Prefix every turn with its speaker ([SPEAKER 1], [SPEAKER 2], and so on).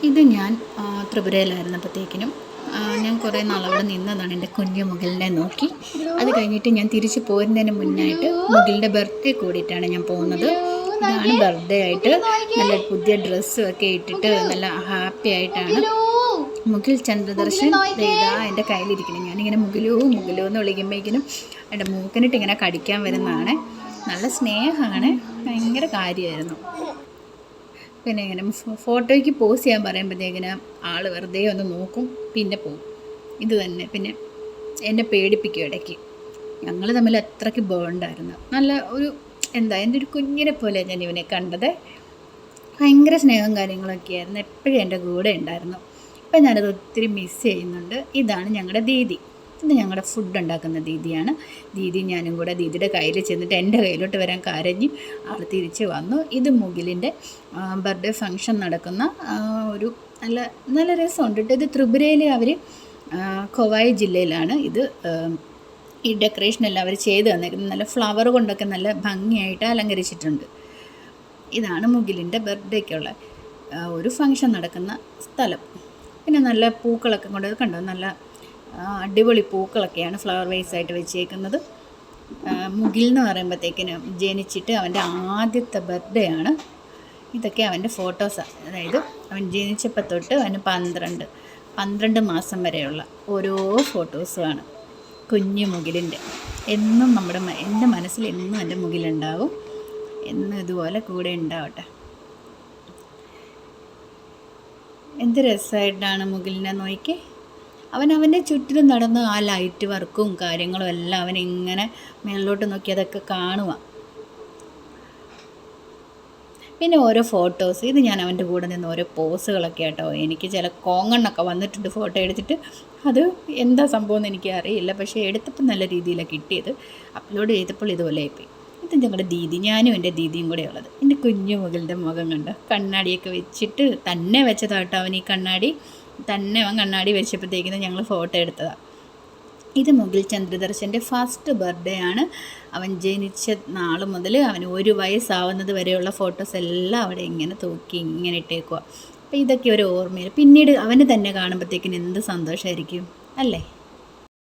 [SPEAKER 1] ഇത് ഞാൻ ത്രിപുരയിലായിരുന്നപ്പോഴത്തേക്കിനും ഞാൻ കുറേ നാളവിടെ നിന്നതാണ് എൻ്റെ കുഞ്ഞു മുകിലിനെ നോക്കി. അത് കഴിഞ്ഞിട്ട് ഞാൻ തിരിച്ച് പോരുന്നതിന് മുന്നായിട്ട് മുകിലിൻ്റെ ബർത്ത്ഡേ കൂടിയിട്ടാണ് ഞാൻ പോകുന്നത്. ഇതാണ് ബർത്ത്ഡേ ആയിട്ട് നല്ല പുതിയ ഡ്രസ്സും ഒക്കെ ഇട്ടിട്ട് നല്ല ഹാപ്പി ആയിട്ടാണ് മുകിൽ ചന്ദ്രദർശൻ ഇതാ എൻ്റെ കയ്യിലിരിക്കണം. ഞാനിങ്ങനെ മുകിലോ മുകിലോ എന്ന് വിളിക്കുമ്പോഴേക്കിനും എൻ്റെ മൂക്കിനിട്ട് ഇങ്ങനെ കടിക്കാൻ വരുന്നതാണ്. നല്ല സ്നേഹമാണ്, ഭയങ്കര കാര്യമായിരുന്നു. പിന്നെ ഇങ്ങനെ ഫോട്ടോയ്ക്ക് പോസ് ചെയ്യാൻ പറയുമ്പോഴത്തേക്കിന് ആൾ വെറുതെ ഒന്ന് നോക്കും, പിന്നെ പോകും. ഇത് തന്നെ പിന്നെ എന്നെ പേടിപ്പിക്കും ഇടയ്ക്ക്. ഞങ്ങൾ തമ്മിൽ അത്രയ്ക്ക് ബോണ്ടായിരുന്നു. നല്ല ഒരു എൻ്റെ ഒരു കുഞ്ഞിനെ പോലെ ഞാൻ ഇവനെ കണ്ടത്. ഭയങ്കര സ്നേഹവും കാര്യങ്ങളൊക്കെ ആയിരുന്നു, എപ്പോഴും എൻ്റെ കൂടെ ഉണ്ടായിരുന്നു. ഇപ്പം ഞാനത് ഒത്തിരി മിസ് ചെയ്യുന്നുണ്ട്. ഇതാണ് ഞങ്ങളുടെ ദീദി. ഇത് ഞങ്ങളുടെ ഫുഡ് ഉണ്ടാക്കുന്ന ദീദിയാണ്. ദീദി ഞാനും കൂടെ ദീദിയുടെ കയ്യിൽ ചെന്നിട്ട് എൻ്റെ കയ്യിലോട്ട് വരാൻ കരഞ്ഞ് ആൾ തിരിച്ച് വന്നു. ഇത് മുകിലിൻ്റെ ബർത്ത്ഡേ ഫങ്ഷൻ നടക്കുന്ന ഒരു നല്ല നല്ല രസമുണ്ട് കേട്ടോ. ഇത് ത്രിപുരയിലെ അവർ കൊവായ് ജില്ലയിലാണ് ഇത് ഈ ഡെക്കറേഷനെല്ലാം അവർ ചെയ്ത് തന്നേക്കുന്നത്. നല്ല ഫ്ലവർ കൊണ്ടൊക്കെ നല്ല ഭംഗിയായിട്ട് അലങ്കരിച്ചിട്ടുണ്ട്. ഇതാണ് മുകിലിൻ്റെ ബർത്ത്ഡേക്കുള്ള ഒരു ഫങ്ഷൻ നടക്കുന്ന സ്ഥലം. പിന്നെ നല്ല പൂക്കളൊക്കെ കൊണ്ട് കണ്ടോ, നല്ല അടിപൊളി പൂക്കളൊക്കെയാണ് ഫ്ലവർ വൈസായിട്ട് വെച്ചേക്കുന്നത്. മുകിൽ എന്ന് പറയുമ്പോഴത്തേക്കിന് ജനിച്ചിട്ട് അവൻ്റെ ആദ്യത്തെ ബർത്ത്ഡേ ആണ്. ഇതൊക്കെ അവൻ്റെ ഫോട്ടോസാണ്. അതായത് അവൻ ജനിച്ചപ്പോൾ തൊട്ട് അവന് 12 മാസം വരെയുള്ള ഓരോ ഫോട്ടോസുമാണ് കുഞ്ഞു മുകിലിൻ്റെ. എന്നും എൻ്റെ മനസ്സിൽ എന്നും എൻ്റെ മുകിലുണ്ടാവും. എന്നും ഇതുപോലെ കൂടെ ഉണ്ടാവട്ടെ. എന്ത് രസമായിട്ടാണ് മുകിലിനെ നോക്കി. അവൻ്റെ ചുറ്റിലും നടന്ന് ആ ലൈറ്റ് വർക്കും കാര്യങ്ങളും എല്ലാം അവനിങ്ങനെ മേളിലോട്ട് നോക്കി അതൊക്കെ കാണുക. പിന്നെ ഓരോ ഫോട്ടോസ്, ഇത് ഞാൻ അവൻ്റെ കൂടെ നിന്ന് ഓരോ പോസുകളൊക്കെ കേട്ടോ. എനിക്ക് ചില കോങ്ങണ്ണൊക്കെ വന്നിട്ടുണ്ട് ഫോട്ടോ എടുത്തിട്ട്. അത് എന്താ സംഭവം എന്ന് എനിക്ക് അറിയില്ല, പക്ഷേ എടുത്തപ്പോൾ നല്ല രീതിയിലാണ് കിട്ടിയത്. അപ്ലോഡ് ചെയ്തപ്പോൾ ഇതുപോലെ ആയിപ്പോയി. ഇത് ഞങ്ങളുടെ ദീദി, ഞാനും എൻ്റെ ദീദിയും കൂടെ ഉള്ളത്. എൻ്റെ കുഞ്ഞു മുകിലിൻ്റെ മുഖം കണ്ടോ, കണ്ണാടിയൊക്കെ വെച്ചിട്ട് തന്നെ വെച്ചതാട്ടോ. അവൻ ഈ കണ്ണാടി തന്നെ അവൻ കണ്ണാടി വെച്ചപ്പോഴത്തേക്കിനും ഞങ്ങൾ ഫോട്ടോ എടുത്തതാണ്. ഇത് മുകിൽ ചന്ദ്രദർശൻ്റെ ഫസ്റ്റ് ബർത്ത്ഡേ ആണ്. അവൻ ജനിച്ച നാൾ മുതൽ അവന് 1 വയസ്സാവുന്നത് വരെയുള്ള ഫോട്ടോസ് എല്ലാം അവിടെ ഇങ്ങനെ തൂക്കി ഇങ്ങനെ ഇട്ടേക്കുക. അപ്പോൾ ഇതൊക്കെ ഒരു ഓർമ്മയിൽ പിന്നീട് അവന് തന്നെ കാണുമ്പോഴത്തേക്കിന് എന്ത് സന്തോഷമായിരിക്കും അല്ലേ.